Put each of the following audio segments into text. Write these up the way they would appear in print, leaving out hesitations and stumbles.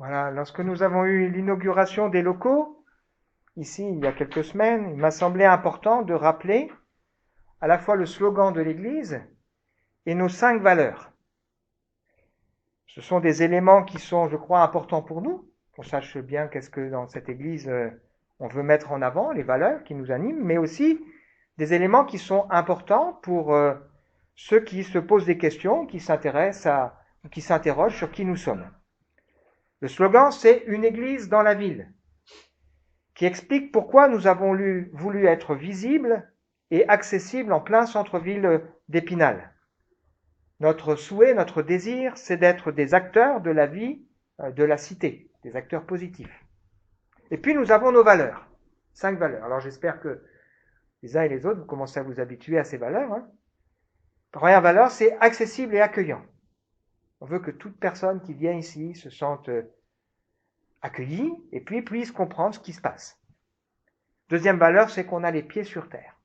Voilà, lorsque nous avons eu l'inauguration des locaux, ici il y a quelques semaines, il m'a semblé important de rappeler à la fois le slogan de l'Église et nos 5 valeurs. Ce sont des éléments qui sont, je crois, importants pour nous, qu'on sache bien qu'est-ce que dans cette Église on veut mettre en avant, les valeurs qui nous animent, mais aussi des éléments qui sont importants pour ceux qui se posent des questions, qui s'intéressent ou qui s'interrogent sur qui nous sommes. Le slogan, c'est une Église dans la ville, qui explique pourquoi nous avons voulu être visibles et accessibles en plein centre-ville d'Épinal. Notre souhait, notre désir, c'est d'être des acteurs de la vie de la cité, des acteurs positifs. Et puis nous avons nos valeurs, 5 valeurs. Alors j'espère que les uns et les autres, vous commencez à vous habituer à ces valeurs. La première valeur, c'est accessible et accueillant. On veut que toute personne qui vient ici se sente accueillie et puis puisse comprendre ce qui se passe. Deuxième valeur, c'est qu'on a les pieds sur terre.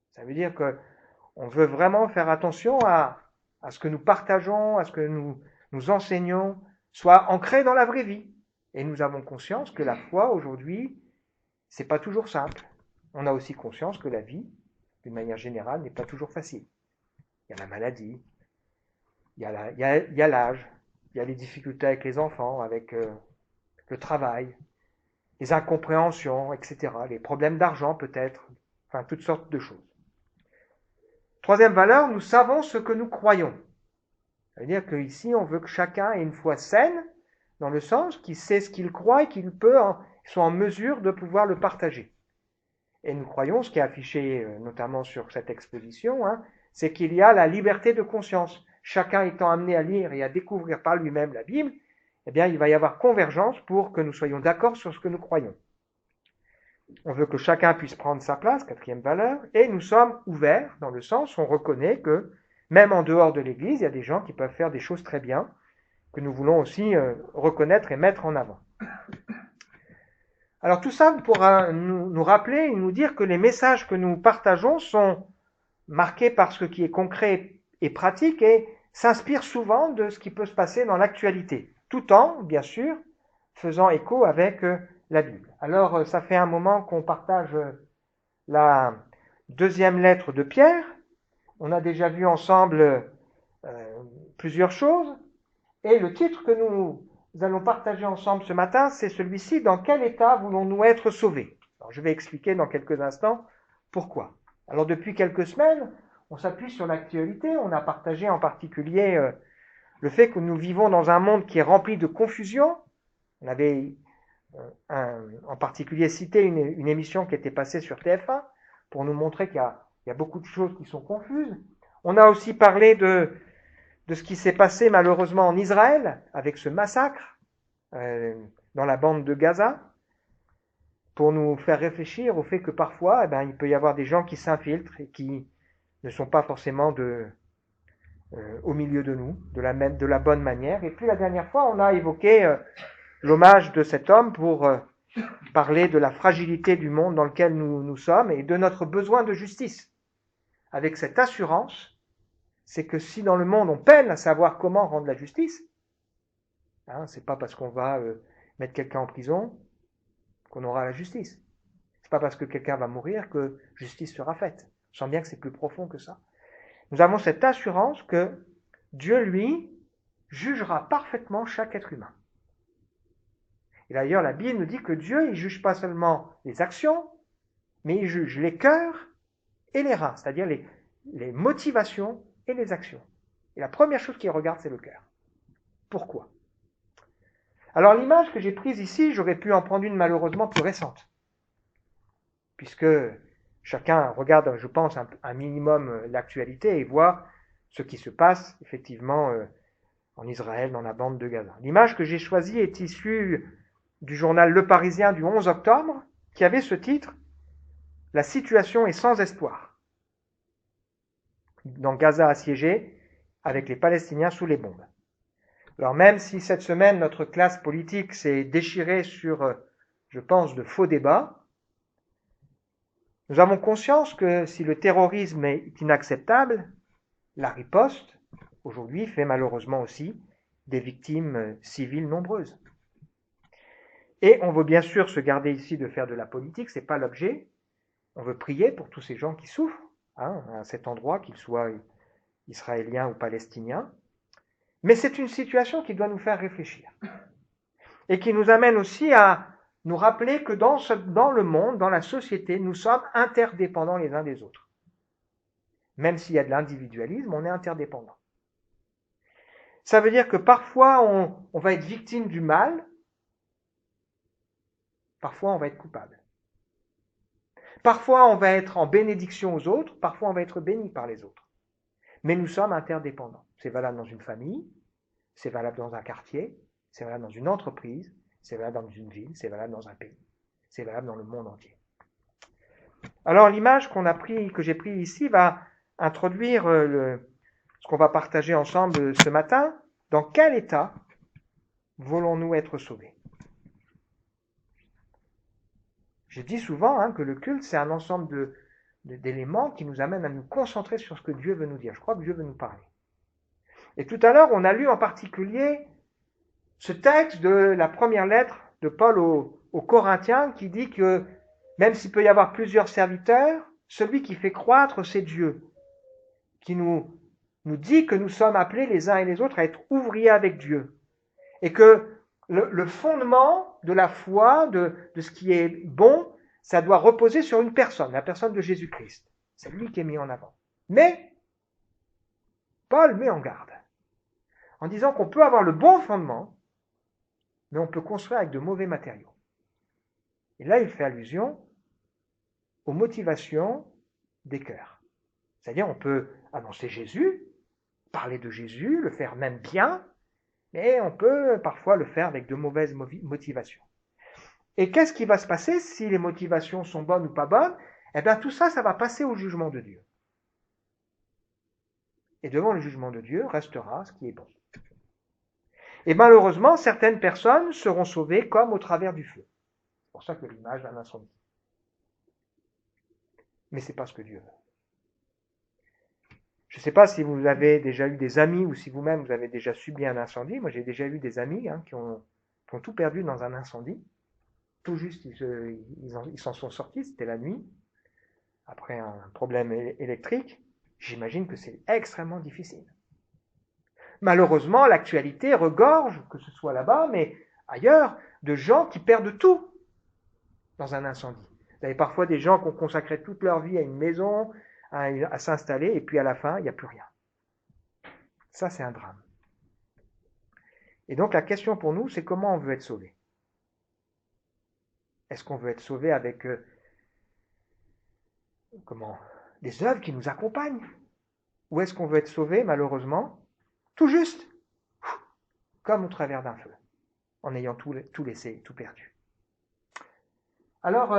Ça veut dire qu'on veut vraiment faire attention à ce que nous partageons, à ce que nous enseignons, soit ancré dans la vraie vie. Et nous avons conscience que la foi, aujourd'hui, c'est pas toujours simple. On a aussi conscience que la vie, d'une manière générale, n'est pas toujours facile. Il y a la maladie, il y a l'âge, il y a les difficultés avec les enfants, avec le travail, les incompréhensions, etc., les problèmes d'argent peut-être, enfin toutes sortes de choses. Troisième valeur, nous savons ce que nous croyons. Ça veut dire qu'ici, on veut que chacun ait une foi saine, dans le sens qu'il sait ce qu'il croit et qu'il soit en mesure de pouvoir le partager. Et nous croyons, ce qui est affiché notamment sur cette exposition, c'est qu'il y a la liberté de conscience. Chacun étant amené à lire et à découvrir par lui-même la Bible, eh bien, il va y avoir convergence pour que nous soyons d'accord sur ce que nous croyons. On veut que chacun puisse prendre sa place, quatrième valeur, et nous sommes ouverts dans le sens où on reconnaît que même en dehors de l'Église, il y a des gens qui peuvent faire des choses très bien, que nous voulons aussi reconnaître et mettre en avant. Alors tout ça pourra nous rappeler et nous dire que les messages que nous partageons sont marqués par ce qui est concret et pratique et s'inspirent souvent de ce qui peut se passer dans l'actualité, tout en, bien sûr, faisant écho avec la Bible. Alors ça fait un moment qu'on partage la deuxième lettre de Pierre. On a déjà vu ensemble plusieurs choses. Et le titre que nous allons partager ensemble ce matin, c'est celui-ci, dans quel état voulons-nous être sauvés? Alors, je vais expliquer dans quelques instants pourquoi. Alors depuis quelques semaines, on s'appuie sur l'actualité, on a partagé en particulier le fait que nous vivons dans un monde qui est rempli de confusion. On avait en particulier cité une émission qui était passée sur TF1 pour nous montrer qu'il y a beaucoup de choses qui sont confuses. On a aussi parlé de ce qui s'est passé malheureusement en Israël avec ce massacre dans la bande de Gaza, pour nous faire réfléchir au fait que parfois, il peut y avoir des gens qui s'infiltrent et qui ne sont pas forcément au milieu de nous, de la bonne manière. Et puis la dernière fois, on a évoqué l'hommage de cet homme pour parler de la fragilité du monde dans lequel nous sommes et de notre besoin de justice. Avec cette assurance, c'est que si dans le monde on peine à savoir comment rendre la justice, c'est pas parce qu'on va mettre quelqu'un en prison qu'on aura la justice. C'est pas parce que quelqu'un va mourir que justice sera faite. Je sens bien que c'est plus profond que ça. Nous avons cette assurance que Dieu, lui, jugera parfaitement chaque être humain. Et d'ailleurs, la Bible nous dit que Dieu, il juge pas seulement les actions, mais il juge les cœurs et les reins, c'est-à-dire les motivations et les actions. Et la première chose qu'il regarde, c'est le cœur. Pourquoi? Alors l'image que j'ai prise ici, j'aurais pu en prendre une malheureusement plus récente, puisque chacun regarde, je pense, un minimum l'actualité et voit ce qui se passe effectivement en Israël, dans la bande de Gaza. L'image que j'ai choisie est issue du journal Le Parisien du 11 octobre, qui avait ce titre « La situation est sans espoir » dans Gaza assiégée, avec les Palestiniens sous les bombes. Alors même si cette semaine, notre classe politique s'est déchirée sur, je pense, de faux débats, nous avons conscience que si le terrorisme est inacceptable, la riposte, aujourd'hui, fait malheureusement aussi des victimes civiles nombreuses. Et on veut bien sûr se garder ici de faire de la politique, c'est pas l'objet. On veut prier pour tous ces gens qui souffrent, à cet endroit, qu'ils soient israéliens ou palestiniens. Mais c'est une situation qui doit nous faire réfléchir. Et qui nous amène aussi à nous rappeler que dans le monde, dans la société, nous sommes interdépendants les uns des autres. Même s'il y a de l'individualisme, on est interdépendants. Ça veut dire que parfois, on va être victime du mal, parfois on va être coupable. Parfois, on va être en bénédiction aux autres, parfois on va être béni par les autres. Mais nous sommes interdépendants. C'est valable dans une famille, c'est valable dans un quartier, c'est valable dans une entreprise, c'est valable dans une ville, c'est valable dans un pays, c'est valable dans le monde entier. Alors l'image que j'ai pris ici va introduire ce qu'on va partager ensemble ce matin. Dans quel état voulons-nous être sauvés? J'ai dit souvent que le culte, c'est un ensemble d'éléments qui nous amènent à nous concentrer sur ce que Dieu veut nous dire. Je crois que Dieu veut nous parler. Et tout à l'heure, on a lu en particulier ce texte de la première lettre de Paul aux Corinthiens qui dit que même s'il peut y avoir plusieurs serviteurs, celui qui fait croître, c'est Dieu, qui nous dit que nous sommes appelés les uns et les autres à être ouvriers avec Dieu. Et que le fondement de la foi, de ce qui est bon, ça doit reposer sur une personne, la personne de Jésus-Christ. C'est lui qui est mis en avant. Mais Paul met en garde en disant qu'on peut avoir le bon fondement, mais on peut construire avec de mauvais matériaux. Et là, il fait allusion aux motivations des cœurs. C'est-à-dire, on peut annoncer Jésus, parler de Jésus, le faire même bien, mais on peut parfois le faire avec de mauvaises motivations. Et qu'est-ce qui va se passer si les motivations sont bonnes ou pas bonnes? Eh bien, tout ça, ça va passer au jugement de Dieu. Et devant le jugement de Dieu restera ce qui est bon. Et malheureusement, certaines personnes seront sauvées comme au travers du feu. C'est pour ça que l'image d'un incendie. Mais c'est pas ce que Dieu veut. Je ne sais pas si vous avez déjà eu des amis ou si vous-même vous avez déjà subi un incendie. Moi, j'ai déjà eu des amis qui ont tout perdu dans un incendie. Tout juste, ils s'en sont sortis, c'était la nuit, après un problème électrique. J'imagine que c'est extrêmement difficile. Malheureusement, l'actualité regorge, que ce soit là-bas, mais ailleurs, de gens qui perdent tout dans un incendie. Vous avez parfois des gens qui ont consacré toute leur vie à une maison, à s'installer, et puis à la fin, il n'y a plus rien. Ça, c'est un drame. Et donc, la question pour nous, c'est comment on veut être sauvé. Est-ce qu'on veut être sauvé avec des œuvres qui nous accompagnent? Ou est-ce qu'on veut être sauvé, malheureusement, tout juste, comme au travers d'un feu, en ayant tout laissé, tout perdu? Alors,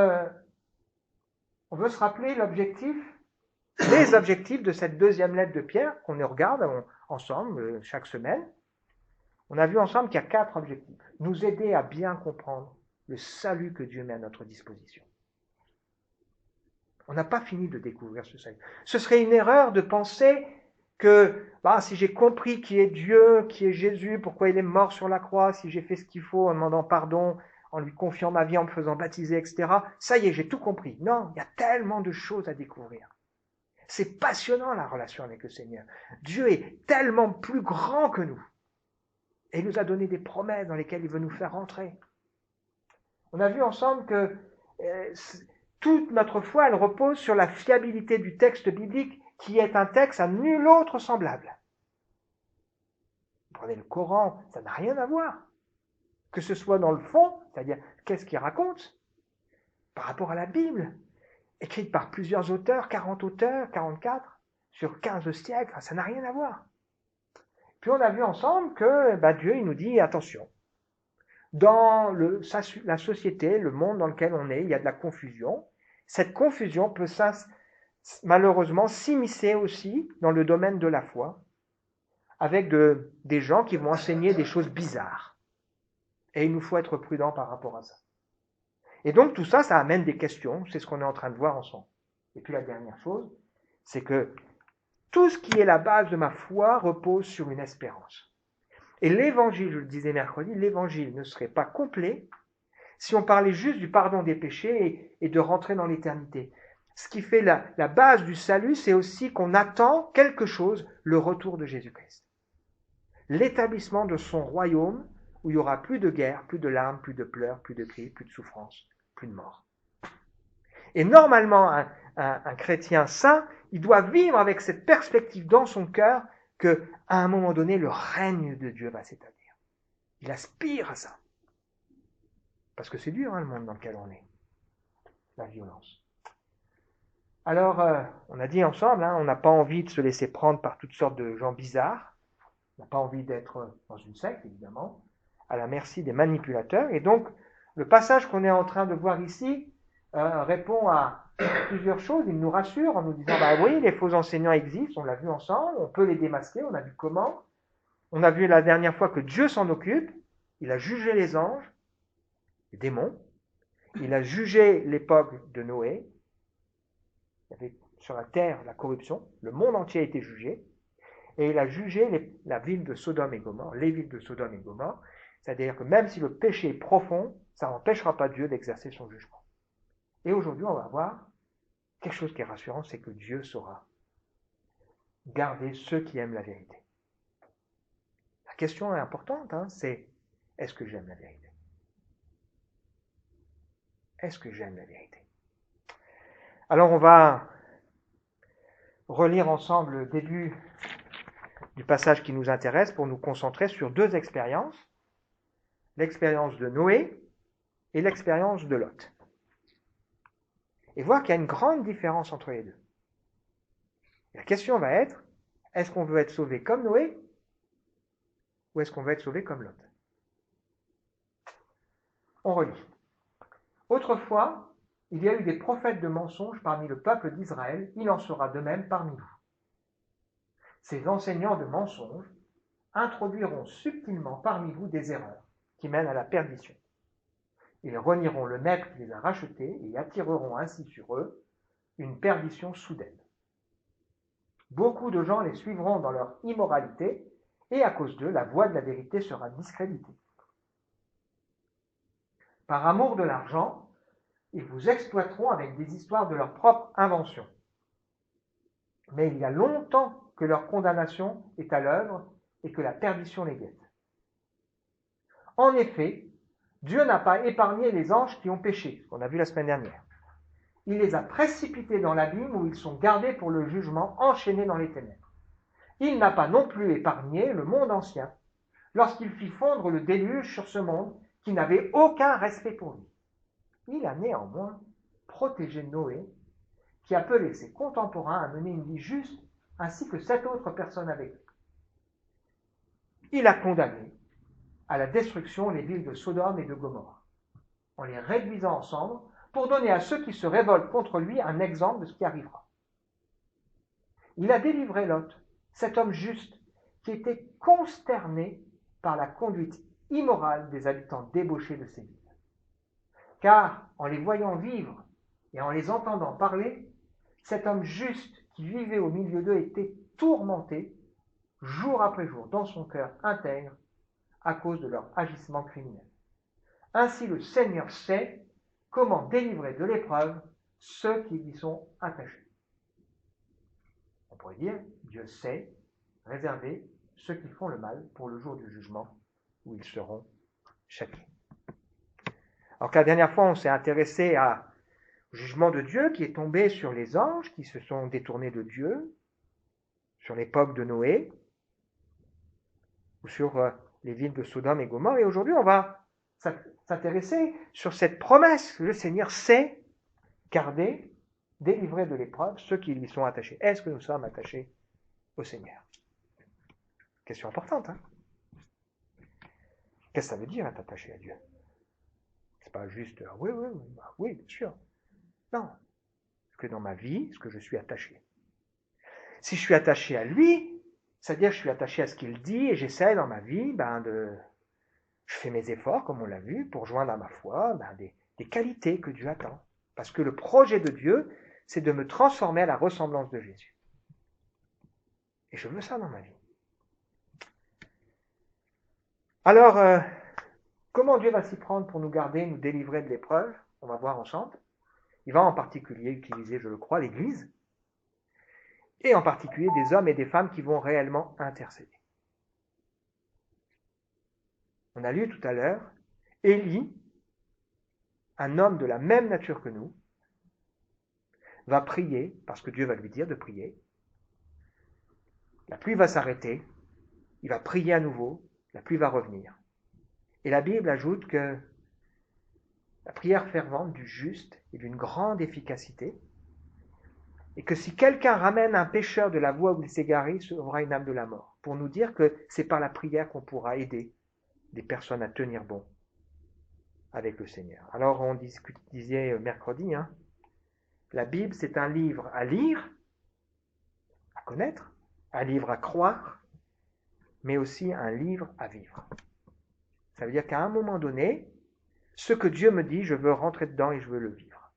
on veut se rappeler les objectifs de cette deuxième lettre de Pierre, qu'on regarde ensemble chaque semaine. On a vu ensemble qu'il y a 4 objectifs. Nous aider à bien comprendre le salut que Dieu met à notre disposition. On n'a pas fini de découvrir ce salut. Ce serait une erreur de penser que si j'ai compris qui est Dieu, qui est Jésus, pourquoi il est mort sur la croix, si j'ai fait ce qu'il faut en demandant pardon, en lui confiant ma vie, en me faisant baptiser, etc., ça y est, j'ai tout compris. Non, il y a tellement de choses à découvrir. C'est passionnant la relation avec le Seigneur. Dieu est tellement plus grand que nous. Et il nous a donné des promesses dans lesquelles il veut nous faire rentrer. On a vu ensemble que toute notre foi, elle repose sur la fiabilité du texte biblique, qui est un texte à nul autre semblable. Vous prenez le Coran, ça n'a rien à voir. Que ce soit dans le fond, c'est-à-dire qu'est-ce qu'il raconte, par rapport à la Bible, écrite par plusieurs auteurs, 40 auteurs, 44, sur 15 siècles, ça n'a rien à voir. Puis on a vu ensemble que Dieu, il nous dit, attention, dans la société, le monde dans lequel on est, il y a de la confusion. Cette confusion peut malheureusement s'immiscer aussi dans le domaine de la foi, avec des gens qui vont enseigner des choses bizarres. Et il nous faut être prudents par rapport à ça. Et donc tout ça, ça amène des questions, c'est ce qu'on est en train de voir ensemble. Et puis la dernière chose, c'est que tout ce qui est la base de ma foi repose sur une espérance. Et l'évangile, je le disais mercredi, l'évangile ne serait pas complet si on parlait juste du pardon des péchés et de rentrer dans l'éternité. Ce qui fait la base du salut, c'est aussi qu'on attend quelque chose, le retour de Jésus-Christ. L'établissement de son royaume où il n'y aura plus de guerre, plus de larmes, plus de pleurs, plus de cris, plus de souffrances, plus de mort. Et normalement, un chrétien saint, il doit vivre avec cette perspective dans son cœur qu'à un moment donné, le règne de Dieu va s'établir. Il aspire à ça. Parce que c'est dur, le monde dans lequel on est. La violence. Alors, on a dit ensemble, on n'a pas envie de se laisser prendre par toutes sortes de gens bizarres. On n'a pas envie d'être dans une secte, évidemment, à la merci des manipulateurs. Et donc, le passage qu'on est en train de voir ici répond à plusieurs choses. Il nous rassure en nous disant, oui, les faux enseignants existent, on l'a vu ensemble, on peut les démasquer, on a vu comment. On a vu la dernière fois que Dieu s'en occupe. Il a jugé les anges, les démons. Il a jugé l'époque de Noé. Il y avait sur la terre la corruption. Le monde entier a été jugé. Et il a jugé la ville de Sodome et Gomorrhe, les villes de Sodome et Gomorrhe. C'est-à-dire que même si le péché est profond, ça n'empêchera pas Dieu d'exercer son jugement. Et aujourd'hui, on va voir quelque chose qui est rassurant, c'est que Dieu saura garder ceux qui aiment la vérité. La question est importante, c'est est-ce que j'aime la vérité? Est-ce que j'aime la vérité? Alors on va relire ensemble le début du passage qui nous intéresse pour nous concentrer sur deux expériences. L'expérience de Noé et l'expérience de Lot. Et voir qu'il y a une grande différence entre les deux. La question va être, est-ce qu'on veut être sauvé comme Noé ou est-ce qu'on veut être sauvé comme Lot? On relit. Autrefois, il y a eu des prophètes de mensonges parmi le peuple d'Israël, il en sera de même parmi nous. Ces enseignants de mensonges introduiront subtilement parmi vous des erreurs qui mènent à la perdition. Ils renieront le maître qui les a rachetés et attireront ainsi sur eux une perdition soudaine. Beaucoup de gens les suivront dans leur immoralité et à cause d'eux, la voie de la vérité sera discréditée. Par amour de l'argent, ils vous exploiteront avec des histoires de leur propre invention. Mais il y a longtemps que leur condamnation est à l'œuvre et que la perdition les guette. En effet, Dieu n'a pas épargné les anges qui ont péché, ce qu'on a vu la semaine dernière. Il les a précipités dans l'abîme où ils sont gardés pour le jugement, enchaînés dans les ténèbres. Il n'a pas non plus épargné le monde ancien, lorsqu'il fit fondre le déluge sur ce monde qui n'avait aucun respect pour lui. Il a néanmoins protégé Noé, qui appelait ses contemporains à mener une vie juste, ainsi que 7 autres personnes avec lui. Il a condamné à la destruction les villes de Sodome et de Gomorrhe, en les réduisant en cendres, pour donner à ceux qui se révoltent contre lui un exemple de ce qui arrivera. Il a délivré Lot, cet homme juste, qui était consterné par la conduite immorale des habitants débauchés de ces villes. Car, en les voyant vivre et en les entendant parler, cet homme juste qui vivait au milieu d'eux était tourmenté, jour après jour, dans son cœur intègre, à cause de leur agissement criminel. Ainsi le Seigneur sait comment délivrer de l'épreuve ceux qui lui sont attachés. On pourrait dire, Dieu sait réserver ceux qui font le mal pour le jour du jugement, où ils seront châtiés. Alors que la dernière fois, on s'est intéressé au jugement de Dieu qui est tombé sur les anges qui se sont détournés de Dieu, sur l'époque de Noé, ou sur les villes de Sodome et Gomorrhe. Et aujourd'hui, on va s'intéresser sur cette promesse que le Seigneur sait garder, délivrer de l'épreuve ceux qui lui sont attachés. Est-ce que nous sommes attachés au Seigneur? Question importante, Qu'est-ce que ça veut dire être attaché à Dieu? C'est pas juste oui, bien sûr. Non. Est-ce que dans ma vie, est-ce que je suis attaché? Si je suis attaché à lui, c'est-à-dire que je suis attaché à ce qu'il dit et j'essaie dans ma vie je fais mes efforts, comme on l'a vu, pour joindre à ma foi des qualités que Dieu attend. Parce que le projet de Dieu, c'est de me transformer à la ressemblance de Jésus. Et je veux ça dans ma vie. Alors, Comment Dieu va s'y prendre pour nous garder, nous délivrer de l'épreuve? On va voir ensemble. Il va en particulier utiliser, je le crois, l'Église, et en particulier des hommes et des femmes qui vont réellement intercéder. On a lu tout à l'heure, Élie, un homme de la même nature que nous, va prier, parce que Dieu va lui dire de prier. La pluie va s'arrêter, il va prier à nouveau, la pluie va revenir. Et la Bible ajoute que la prière fervente du juste est d'une grande efficacité, et que si quelqu'un ramène un pécheur de la voie où il s'est garé, il sauvera une âme de la mort. Pour nous dire que c'est par la prière qu'on pourra aider des personnes à tenir bon avec le Seigneur. Alors on disait mercredi, la Bible c'est un livre à lire, à connaître, un livre à croire, mais aussi un livre à vivre. Ça veut dire qu'à un moment donné, ce que Dieu me dit, je veux rentrer dedans et je veux le vivre.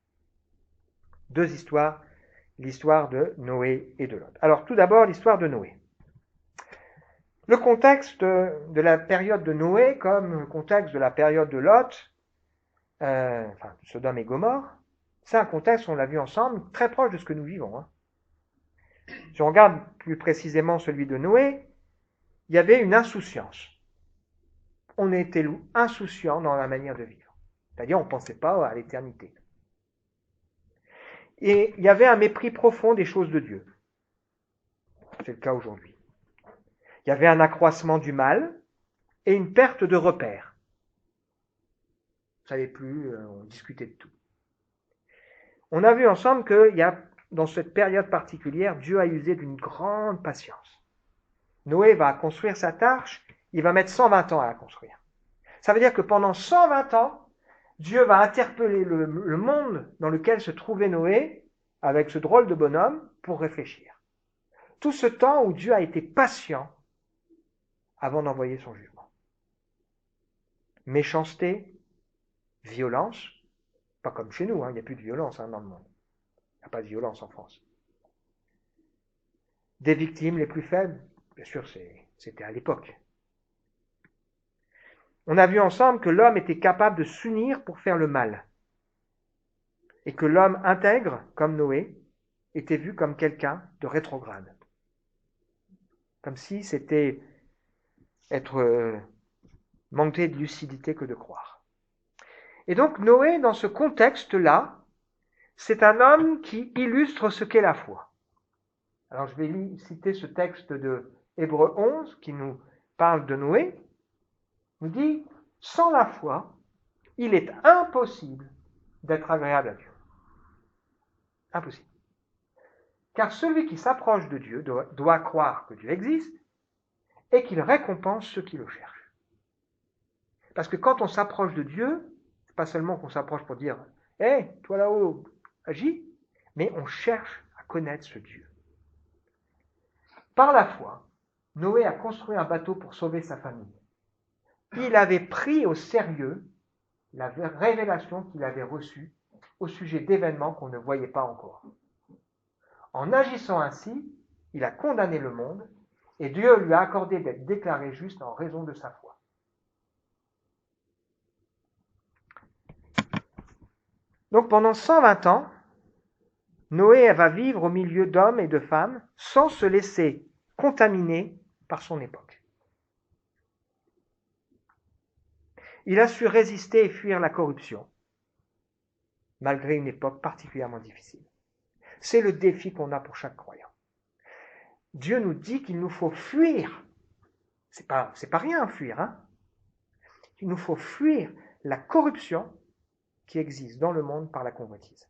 Deux histoires, l'histoire de Noé et de Lot. Alors tout d'abord, l'histoire de Noé. Le contexte de la période de Noé, comme le contexte de la période de Lot, Sodome et Gomorrhe, c'est un contexte, on l'a vu ensemble, très proche de ce que nous vivons. Si on regarde plus précisément celui de Noé, il y avait une insouciance. On était insouciant dans la manière de vivre. C'est-à-dire, on ne pensait pas à l'éternité. Et il y avait un mépris profond des choses de Dieu. C'est le cas aujourd'hui. Il y avait un accroissement du mal et une perte de repères. On ne savait plus, on discutait de tout. On a vu ensemble qu'il y a, dans cette période particulière, Dieu a usé d'une grande patience. Noé va construire sa arche, il va mettre 120 ans à la construire. Ça veut dire que pendant 120 ans, Dieu va interpeller le monde dans lequel se trouvait Noé avec ce drôle de bonhomme pour réfléchir. Tout ce temps où Dieu a été patient avant d'envoyer son jugement. Méchanceté, violence, pas comme chez nous, il n'y a plus de violence dans le monde. Il n'y a pas de violence en France. Des victimes les plus faibles, bien sûr, c'était à l'époque. On a vu ensemble que l'homme était capable de s'unir pour faire le mal. Et que l'homme intègre, comme Noé, était vu comme quelqu'un de rétrograde. Comme si c'était être manqué de lucidité que de croire. Et donc Noé, dans ce contexte-là, c'est un homme qui illustre ce qu'est la foi. Alors je vais citer ce texte de Hébreux 11 qui nous parle de Noé. Il nous dit, sans la foi, il est impossible d'être agréable à Dieu. Impossible. Car celui qui s'approche de Dieu doit croire que Dieu existe et qu'il récompense ceux qui le cherchent. Parce que quand on s'approche de Dieu, c'est pas seulement qu'on s'approche pour dire « Hé, toi là-haut, agis », mais on cherche à connaître ce Dieu. Par la foi, Noé a construit un bateau pour sauver sa famille. Il avait pris au sérieux la révélation qu'il avait reçue au sujet d'événements qu'on ne voyait pas encore. En agissant ainsi, il a condamné le monde et Dieu lui a accordé d'être déclaré juste en raison de sa foi. Donc pendant 120 ans, Noé va vivre au milieu d'hommes et de femmes sans se laisser contaminer par son époque. Il a su résister et fuir la corruption, malgré une époque particulièrement difficile. C'est le défi qu'on a pour chaque croyant. Dieu nous dit qu'il nous faut fuir. C'est pas rien fuir, Il nous faut fuir la corruption qui existe dans le monde par la convoitise.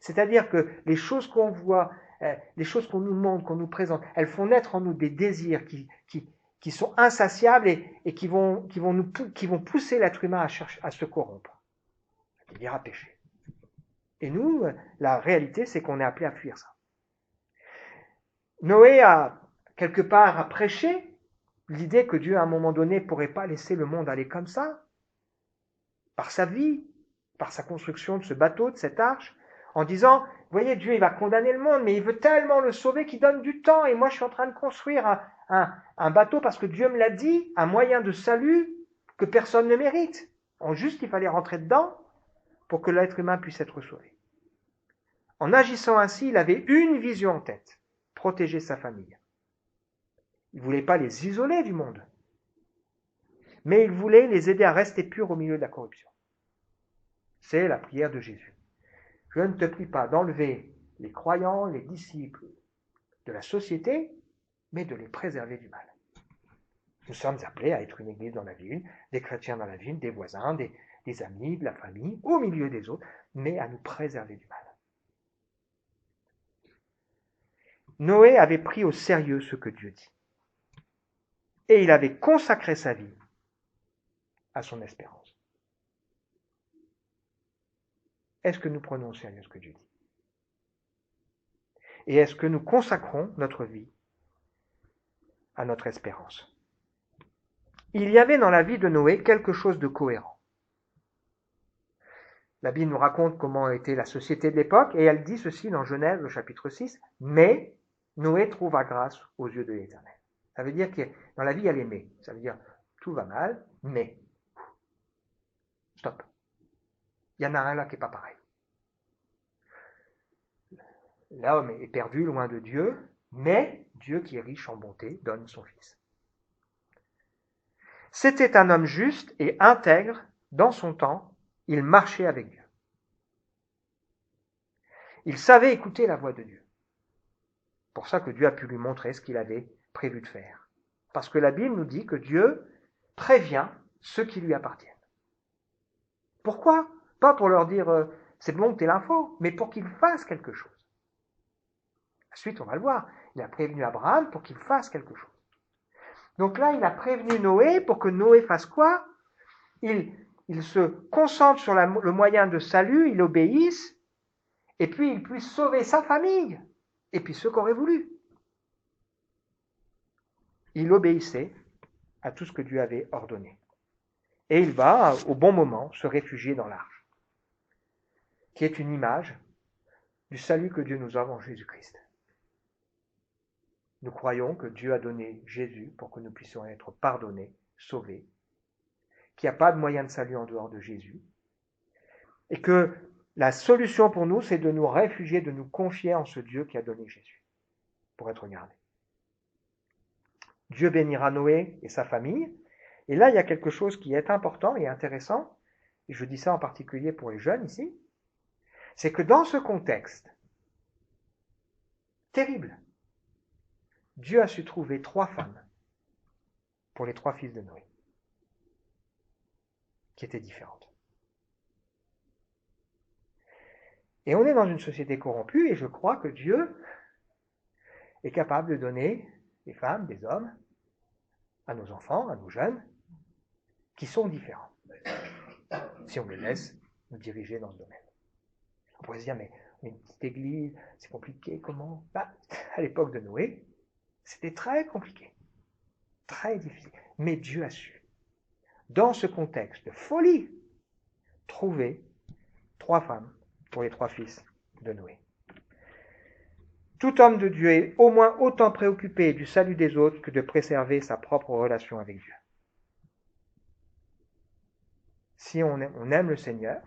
C'est-à-dire que les choses qu'on voit, les choses qu'on nous montre, qu'on nous présente, elles font naître en nous des désirs qui sont insatiables et qui vont pousser l'être humain à se corrompre, c'est-à-dire à pécher. Et nous, la réalité, c'est qu'on est appelé à fuir ça. Noé a, quelque part, a prêché l'idée que Dieu, à un moment donné, ne pourrait pas laisser le monde aller comme ça, par sa vie, par sa construction de ce bateau, de cette arche, en disant, vous voyez, Dieu, il va condamner le monde, mais il veut tellement le sauver qu'il donne du temps, et moi, je suis en train de construire un bateau parce que Dieu me l'a dit, un moyen de salut, que personne ne mérite. Juste, il fallait rentrer dedans pour que l'être humain puisse être sauvé. En agissant ainsi, il avait une vision en tête, protéger sa famille. Il ne voulait pas les isoler du monde, mais il voulait les aider à rester purs au milieu de la corruption. C'est la prière de Jésus. Je ne te prie pas d'enlever les croyants, les disciples de la société, mais de les préserver du mal. Nous sommes appelés à être une église dans la ville, des chrétiens dans la ville, des voisins, des amis, de la famille, au milieu des autres, mais à nous préserver du mal. Noé avait pris au sérieux ce que Dieu dit. Et il avait consacré sa vie à son espérance. Est-ce que nous prenons au sérieux ce que Dieu dit? Et est-ce que nous consacrons notre vie à notre espérance? Il y avait dans la vie de Noé quelque chose de cohérent. La Bible nous raconte comment était la société de l'époque, et elle dit ceci dans Genèse, le chapitre 6, « Mais Noé trouva grâce aux yeux de l'Éternel. » Ça veut dire que dans la vie, il y a les « mais ». Ça veut dire, tout va mal, mais. Stop. Il y en a un là qui n'est pas pareil. L'homme est perdu, loin de Dieu, mais Dieu qui est riche en bonté donne son Fils. C'était un homme juste et intègre dans son temps, il marchait avec Dieu. Il savait écouter la voix de Dieu. C'est pour ça que Dieu a pu lui montrer ce qu'il avait prévu de faire. Parce que la Bible nous dit que Dieu prévient ceux qui lui appartiennent. Pourquoi? Pas pour leur dire c'est bon, t'es l'info, mais pour qu'ils fassent quelque chose. Ensuite, on va le voir. Il a prévenu Abraham pour qu'il fasse quelque chose. Donc là, il a prévenu Noé pour que Noé fasse quoi? Il se concentre sur le moyen de salut, il obéisse, et puis il puisse sauver sa famille, et puis ceux qui auraient voulu. Il obéissait à tout ce que Dieu avait ordonné. Et il va, au bon moment, se réfugier dans l'arche, qui est une image du salut que Dieu nous offre en Jésus-Christ. Nous croyons que Dieu a donné Jésus pour que nous puissions être pardonnés, sauvés, qu'il n'y a pas de moyen de salut en dehors de Jésus, et que la solution pour nous, c'est de nous réfugier, de nous confier en ce Dieu qui a donné Jésus, pour être gardés. Dieu bénira Noé et sa famille, et là, il y a quelque chose qui est important et intéressant, et je dis ça en particulier pour les jeunes ici, c'est que dans ce contexte terrible, Dieu a su trouver 3 femmes pour les 3 fils de Noé, qui étaient différentes. Et on est dans une société corrompue, et je crois que Dieu est capable de donner des femmes, des hommes, à nos enfants, à nos jeunes, qui sont différents, si on les laisse nous diriger dans ce domaine. On pourrait se dire, mais une petite église, c'est compliqué, comment? À l'époque de Noé, c'était très compliqué, très difficile. Mais Dieu a su, dans ce contexte de folie, trouver 3 femmes pour les 3 fils de Noé. Tout homme de Dieu est au moins autant préoccupé du salut des autres que de préserver sa propre relation avec Dieu. Si on aime le Seigneur,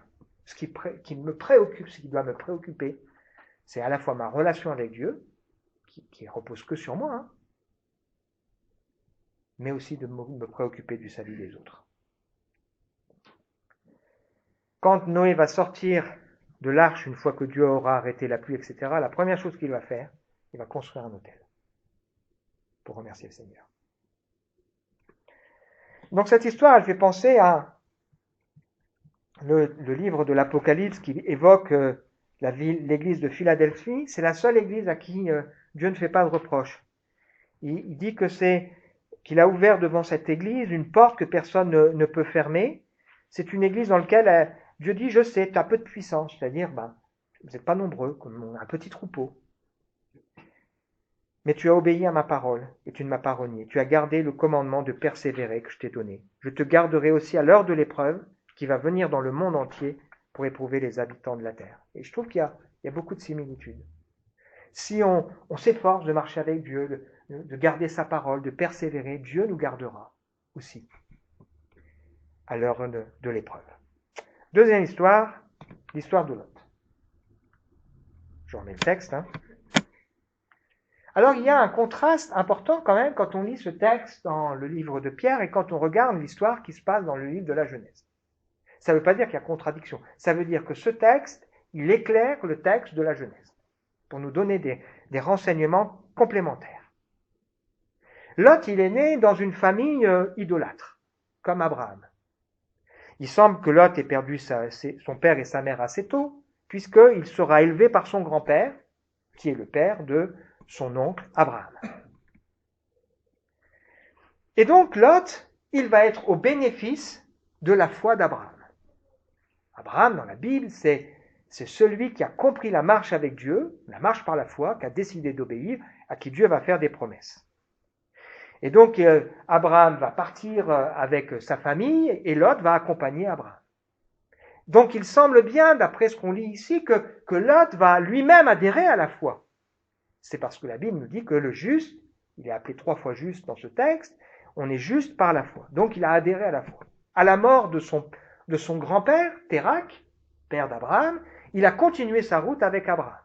ce qui me préoccupe, ce qui doit me préoccuper, c'est à la fois ma relation avec Dieu, qui repose que sur moi, hein, mais aussi de me préoccuper du salut des autres. Quand Noé va sortir de l'arche, une fois que Dieu aura arrêté la pluie, etc., la première chose qu'il va faire, il va construire un autel pour remercier le Seigneur. Donc cette histoire, elle fait penser à le livre de l'Apocalypse qui évoque l'église de Philadelphie. C'est la seule église à qui Dieu ne fait pas de reproche. Il dit qu'il a ouvert devant cette église une porte que personne ne peut fermer. C'est une église dans laquelle Dieu dit, je sais, tu as peu de puissance, c'est-à-dire, vous n'êtes pas nombreux, comme un petit troupeau. Mais tu as obéi à ma parole, et tu ne m'as pas renié. Tu as gardé le commandement de persévérer que je t'ai donné. Je te garderai aussi à l'heure de l'épreuve, qui va venir dans le monde entier pour éprouver les habitants de la terre. Et je trouve qu'il y a beaucoup de similitudes. Si on s'efforce de marcher avec Dieu, de garder sa parole, de persévérer, Dieu nous gardera aussi. à l'heure de l'épreuve. Deuxième histoire, l'histoire de Lot. Je remets le texte. Alors il y a un contraste important quand même quand on lit ce texte dans le livre de Pierre et quand on regarde l'histoire qui se passe dans le livre de la Genèse. Ça ne veut pas dire qu'il y a contradiction. Ça veut dire que ce texte, il éclaire le texte de la Genèse pour nous donner des renseignements complémentaires. Lot, il est né dans une famille idolâtre, comme Abraham. Il semble que Lot ait perdu son père et sa mère assez tôt, puisqu'il sera élevé par son grand-père, qui est le père de son oncle Abraham. Et donc Lot, il va être au bénéfice de la foi d'Abraham. Abraham, dans la Bible, c'est celui qui a compris la marche avec Dieu, la marche par la foi, qui a décidé d'obéir, à qui Dieu va faire des promesses. Et donc, Abraham va partir avec sa famille et Lot va accompagner Abraham. Donc, il semble bien, d'après ce qu'on lit ici, que Lot va lui-même adhérer à la foi. C'est parce que la Bible nous dit que le juste, il est appelé 3 fois juste dans ce texte, on est juste par la foi. Donc, il a adhéré à la foi. À la mort de son grand-père, Térak, père d'Abraham, il a continué sa route avec Abraham.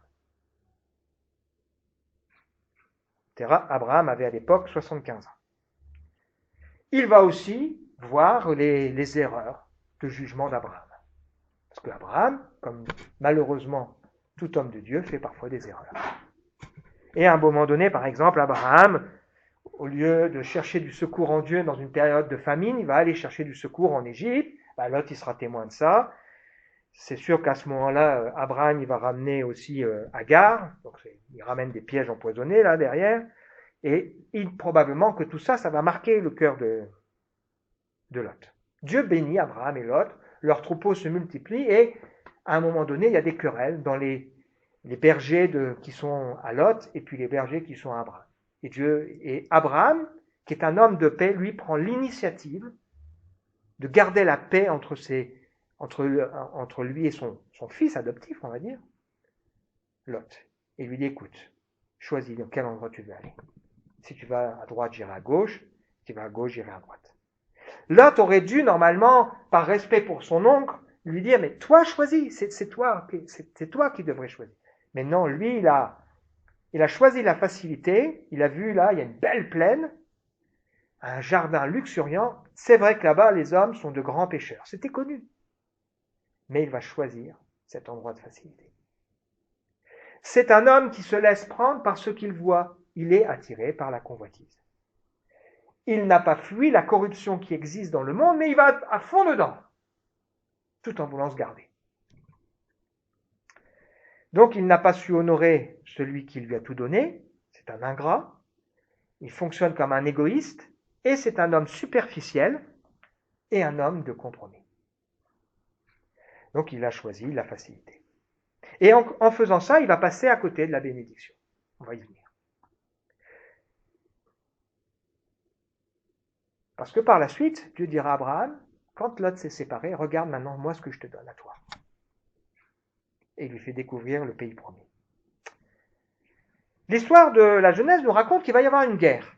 Abraham avait à l'époque 75 ans. Il va aussi voir les erreurs de jugement d'Abraham. Parce qu'Abraham, comme malheureusement tout homme de Dieu, fait parfois des erreurs. Et à un moment donné, par exemple, Abraham, au lieu de chercher du secours en Dieu dans une période de famine, il va aller chercher du secours en Égypte. Lot, il sera témoin de ça. C'est sûr qu'à ce moment-là, Abraham, il va ramener aussi Agar. Donc, il ramène des pièges empoisonnés là derrière. Et probablement que tout ça, ça va marquer le cœur de Lot. Dieu bénit Abraham et Lot. Leurs troupeaux se multiplient et à un moment donné, il y a des querelles dans les bergers qui sont à Lot et puis les bergers qui sont à Abraham. Et Abraham, qui est un homme de paix, lui prend l'initiative de garder la paix entre lui et son fils adoptif, on va dire, Lot. Et lui dit, écoute, choisis dans quel endroit tu veux aller. Si tu vas à droite, j'irai à gauche. Si tu vas à gauche, j'irai à droite. Lot aurait dû, normalement, par respect pour son oncle, lui dire, mais toi choisis, c'est toi qui devrais choisir. Mais non, lui, il a choisi la facilité, il a vu là, il y a une belle plaine, un jardin luxuriant. C'est vrai que là-bas, les hommes sont de grands pêcheurs. C'était connu. Mais il va choisir cet endroit de facilité. C'est un homme qui se laisse prendre par ce qu'il voit. Il est attiré par la convoitise. Il n'a pas fui la corruption qui existe dans le monde, mais il va à fond dedans, tout en voulant se garder. Donc il n'a pas su honorer celui qui lui a tout donné, c'est un ingrat, il fonctionne comme un égoïste, et c'est un homme superficiel et un homme de compromis. Donc il a choisi la facilité. Et en faisant ça, il va passer à côté de la bénédiction. On va y venir. Parce que par la suite, Dieu dira à Abraham, quand Lot s'est séparé, regarde maintenant moi ce que je te donne à toi. Et il lui fait découvrir le pays promis. L'histoire de la Genèse nous raconte qu'il va y avoir une guerre.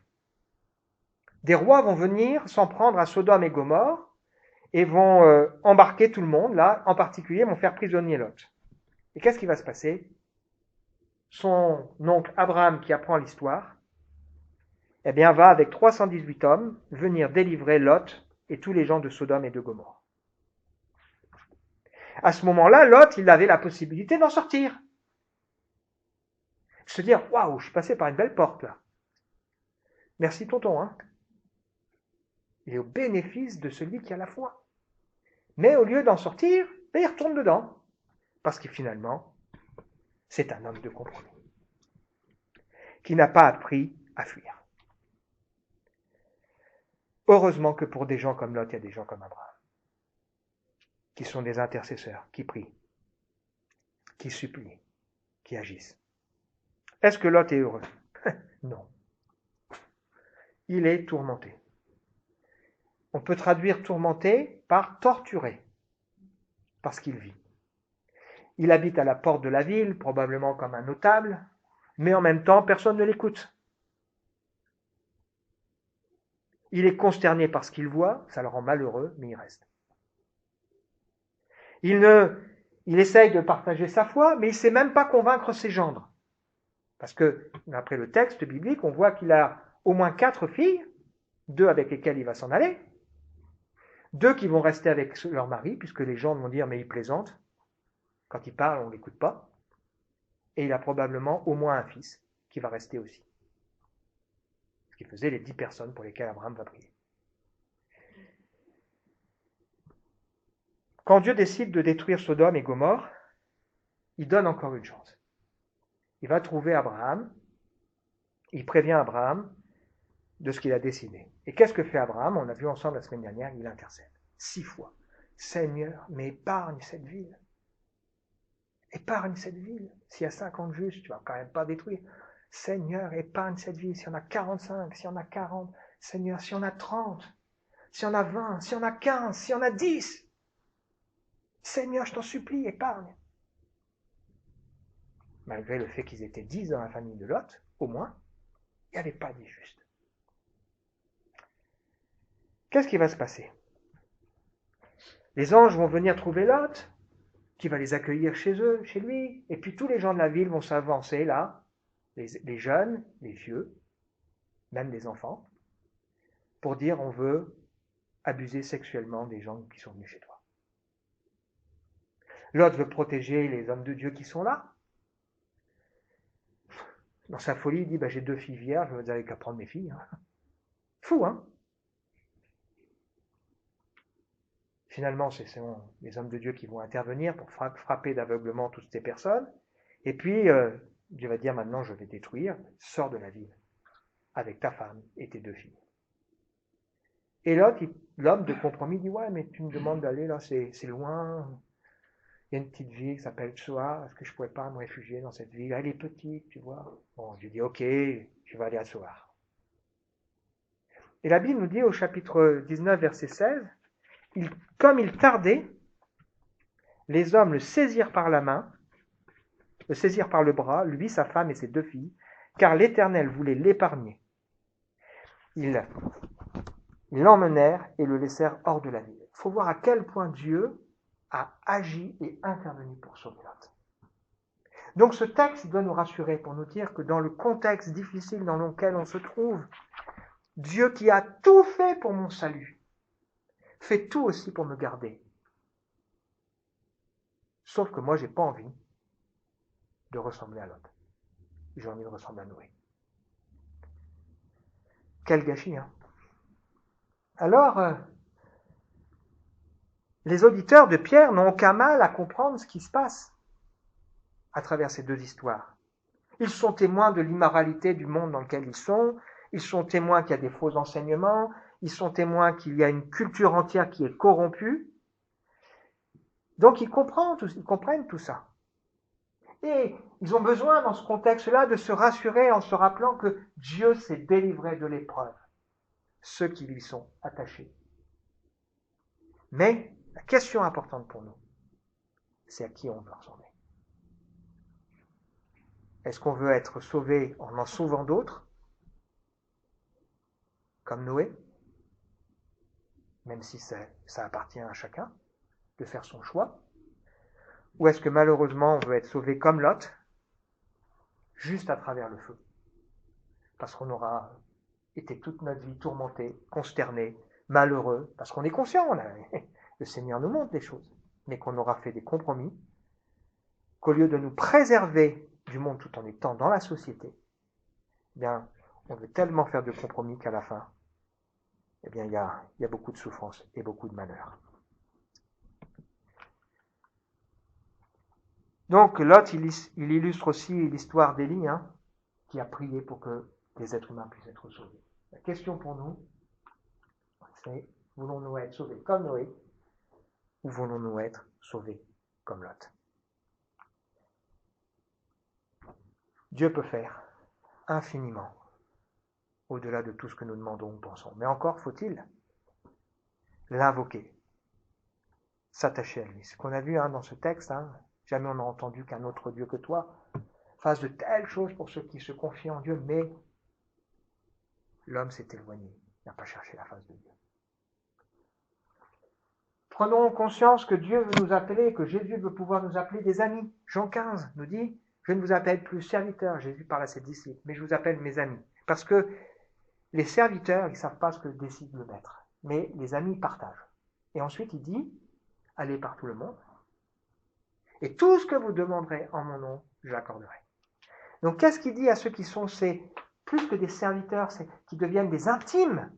Des rois vont venir s'en prendre à Sodome et Gomorrhe et vont embarquer tout le monde, là, en particulier vont faire prisonnier Lot. Et qu'est-ce qui va se passer? Son oncle Abraham, qui apprend l'histoire, eh bien, va avec 318 hommes venir délivrer Lot et tous les gens de Sodome et de Gomorrhe. À ce moment-là, Lot, il avait la possibilité d'en sortir. Se dire, waouh, je suis passé par une belle porte là. Merci tonton, hein. Il est au bénéfice de celui qui a la foi. Mais au lieu d'en sortir, il retourne dedans. Parce que finalement, c'est un homme de compromis. Qui n'a pas appris à fuir. Heureusement que pour des gens comme Lot, il y a des gens comme Abraham. Qui sont des intercesseurs, qui prient, qui supplient, qui agissent. Est-ce que Lot est heureux? Non. Il est tourmenté. On peut traduire tourmenté par torturé, parce qu'il vit. Il habite à la porte de la ville, probablement comme un notable, mais en même temps, personne ne l'écoute. Il est consterné par ce qu'il voit, ça le rend malheureux, mais il reste. Il essaye de partager sa foi, mais il ne sait même pas convaincre ses gendres. Parce que, d'après le texte biblique, on voit qu'il a au moins 4 filles, 2 avec lesquelles il va s'en aller, 2 qui vont rester avec leur mari, puisque les gens vont dire, mais il plaisante. Quand il parle, on ne l'écoute pas. Et il a probablement au moins un fils qui va rester aussi. Ce qui faisait les 10 personnes pour lesquelles Abraham va prier. Quand Dieu décide de détruire Sodome et Gomorrhe, il donne encore une chance. Il va trouver Abraham, il prévient Abraham de ce qu'il a décidé. Et qu'est-ce que fait Abraham? On l'a vu ensemble la semaine dernière, il intercède 6 fois. Seigneur, mais épargne cette ville. Épargne cette ville. S'il y a 50 justes, tu ne vas quand même pas détruire. Seigneur, épargne cette ville. S'il y en a 45, s'il y en a 40, Seigneur, s'il y en a 30, s'il y en a 20, s'il y en a 15, s'il y en a 10, Seigneur, je t'en supplie, épargne. Malgré le fait qu'ils étaient 10 dans la famille de Lot, au moins, il n'y avait pas 10 justes. Qu'est-ce qui va se passer? Les anges vont venir trouver Lot, qui va les accueillir chez eux, chez lui, et puis tous les gens de la ville vont s'avancer là, les jeunes, les vieux, même les enfants, pour dire on veut abuser sexuellement des gens qui sont venus chez toi. Lot veut protéger les hommes de Dieu qui sont là. Dans sa folie, il dit j'ai 2 filles vierges, vous n'avez qu'à prendre mes filles. Fou, hein? Finalement, ce sont les hommes de Dieu qui vont intervenir pour frapper d'aveuglement toutes ces personnes. Et puis, Dieu va dire maintenant, je vais détruire, sors de la ville avec ta femme et tes 2 filles. Et l'homme de compromis dit, ouais, mais tu me demandes d'aller là, c'est loin. Il y a une petite ville qui s'appelle Tsoar, est-ce que je ne pourrais pas me réfugier dans cette ville? Elle est petite, tu vois. Bon, je dis, ok, je vais aller à Tsoar. Et la Bible nous dit au chapitre 19, verset 16, comme il tardait, les hommes le saisirent par la main, le saisirent par le bras, lui, sa femme et ses 2 filles, car l'Éternel voulait l'épargner. Ils l'emmenèrent et le laissèrent hors de la ville. Il faut voir à quel point Dieu a agi et intervenu pour sauver Lot. Donc ce texte doit nous rassurer pour nous dire que dans le contexte difficile dans lequel on se trouve, Dieu qui a tout fait pour mon salut, fait tout aussi pour me garder. Sauf que moi, j'ai pas envie de ressembler à Lot. J'ai envie de ressembler à Noé. Quel gâchis, hein? Alors, les auditeurs de Pierre n'ont aucun mal à comprendre ce qui se passe à travers ces 2 histoires. Ils sont témoins de l'immoralité du monde dans lequel ils sont témoins qu'il y a des faux enseignements, ils sont témoins qu'il y a une culture entière qui est corrompue. Donc ils comprennent tout ça. Et ils ont besoin dans ce contexte-là de se rassurer en se rappelant que Dieu s'est délivré de l'épreuve, ceux qui lui sont attachés. Mais la question importante pour nous, c'est à qui on veut ressembler. Est-ce qu'on veut être sauvé en sauvant d'autres, comme Noé, même si ça appartient à chacun de faire son choix, ou est-ce que malheureusement on veut être sauvé comme Lot, juste à travers le feu, parce qu'on aura été toute notre vie tourmenté, consterné, malheureux, parce qu'on est conscient, le Seigneur nous montre les choses, mais qu'on aura fait des compromis, qu'au lieu de nous préserver du monde tout en étant dans la société, eh bien, on veut tellement faire de compromis qu'à la fin, eh bien, il y a beaucoup de souffrance et beaucoup de malheur. Donc, Lot, il illustre aussi l'histoire d'Élie, qui a prié pour que les êtres humains puissent être sauvés. La question pour nous, c'est, voulons-nous être sauvés comme Noé, ou voulons-nous être sauvés comme Lot? Dieu peut faire infiniment au-delà de tout ce que nous demandons ou pensons. Mais encore faut-il l'invoquer, s'attacher à lui. Ce qu'on a vu dans ce texte, jamais on n'a entendu qu'un autre Dieu que toi fasse de telles choses pour ceux qui se confient en Dieu, mais l'homme s'est éloigné, n'a pas cherché la face de Dieu. Prenons conscience que Dieu veut nous appeler, que Jésus veut pouvoir nous appeler des amis. Jean 15 nous dit, je ne vous appelle plus serviteurs, Jésus parle à ses disciples, mais je vous appelle mes amis. Parce que les serviteurs, ils ne savent pas ce que décide le maître, mais les amis partagent. Et ensuite, il dit, allez par tout le monde, et tout ce que vous demanderez en mon nom, j'accorderai. Donc, qu'est-ce qu'il dit à ceux qui sont plus que des serviteurs, qui deviennent des intimes?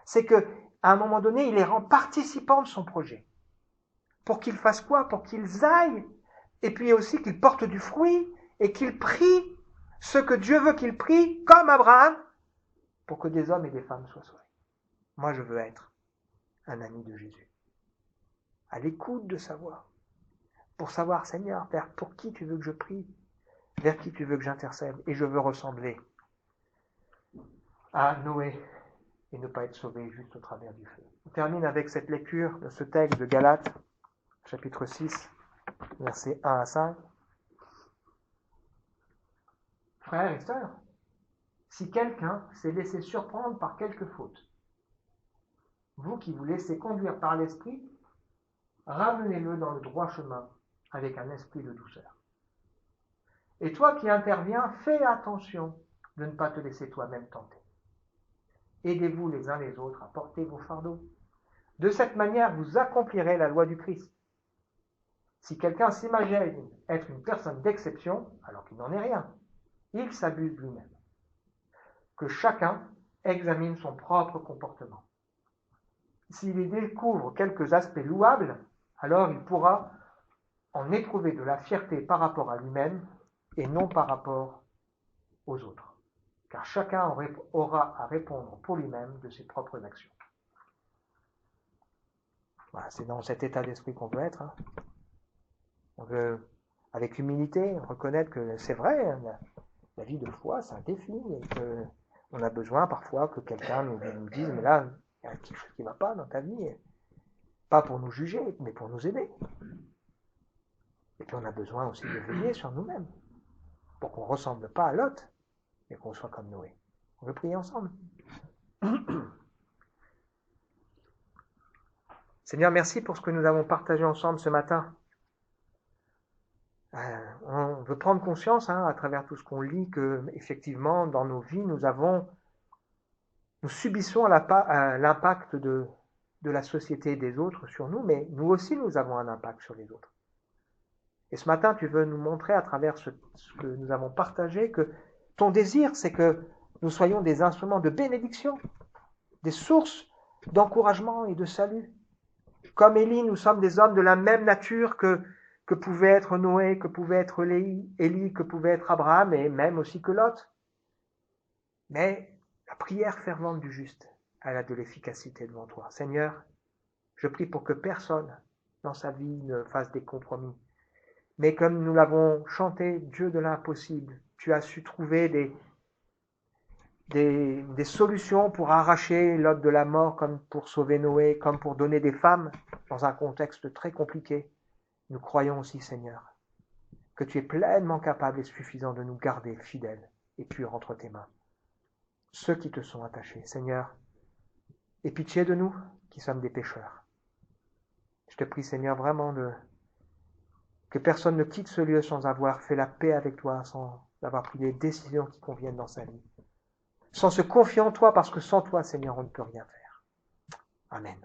C'est que à un moment donné, il les rend participants de son projet. Pour qu'ils fassent quoi? Pour qu'ils aillent, et puis aussi qu'ils portent du fruit, et qu'ils prient ce que Dieu veut qu'ils prient, comme Abraham, pour que des hommes et des femmes soient sauvés. Moi, je veux être un ami de Jésus, à l'écoute de sa voix, pour savoir, Seigneur, vers pour qui tu veux que je prie, vers qui tu veux que j'intercède, et je veux ressembler à Noé, et ne pas être sauvé juste au travers du feu. On termine avec cette lecture de ce texte de Galates, chapitre 6, versets 1 à 5. Frères et sœurs, si quelqu'un s'est laissé surprendre par quelque faute, vous qui vous laissez conduire par l'esprit, ramenez-le dans le droit chemin avec un esprit de douceur. Et toi qui interviens, fais attention de ne pas te laisser toi-même tenter. Aidez-vous les uns les autres à porter vos fardeaux. De cette manière, vous accomplirez la loi du Christ. Si quelqu'un s'imagine être une personne d'exception, alors qu'il n'en est rien, il s'abuse lui-même. Que chacun examine son propre comportement. S'il y découvre quelques aspects louables, alors il pourra en éprouver de la fierté par rapport à lui-même et non par rapport aux autres. Car chacun aura à répondre pour lui-même de ses propres actions. Voilà, c'est dans cet état d'esprit qu'on veut être. On veut, avec humilité, reconnaître que c'est vrai, la vie de foi, c'est un défi, et qu'on a besoin parfois que quelqu'un nous dise, mais là, il y a quelque chose qui ne va pas dans ta vie. Pas pour nous juger, mais pour nous aider. Et puis on a besoin aussi de veiller sur nous-mêmes, pour qu'on ne ressemble pas à Lot, et qu'on soit comme Noé. On veut prier ensemble. Seigneur, merci pour ce que nous avons partagé ensemble ce matin. On veut prendre conscience, à travers tout ce qu'on lit, que effectivement, dans nos vies, nous subissons l'impact de la société et des autres sur nous, mais nous aussi, nous avons un impact sur les autres. Et ce matin, tu veux nous montrer à travers ce que nous avons partagé que ton désir, c'est que nous soyons des instruments de bénédiction, des sources d'encouragement et de salut. Comme Élie, nous sommes des hommes de la même nature que pouvait être Noé, que pouvait être Élie, que pouvait être Abraham, et même aussi que Lot. Mais la prière fervente du juste, elle a de l'efficacité devant toi. Seigneur, je prie pour que personne dans sa vie ne fasse des compromis. Mais comme nous l'avons chanté, Dieu de l'impossible, tu as su trouver des solutions pour arracher Lot de la mort, comme pour sauver Noé, comme pour donner des femmes dans un contexte très compliqué. Nous croyons aussi, Seigneur, que tu es pleinement capable et suffisant de nous garder fidèles et purs entre tes mains. Ceux qui te sont attachés, Seigneur, aie pitié de nous qui sommes des pécheurs. Je te prie, Seigneur, vraiment que personne ne quitte ce lieu sans avoir fait la paix avec toi, sans avoir pris les décisions qui conviennent dans sa vie, sans se confier en toi, parce que sans toi, Seigneur, on ne peut rien faire. Amen.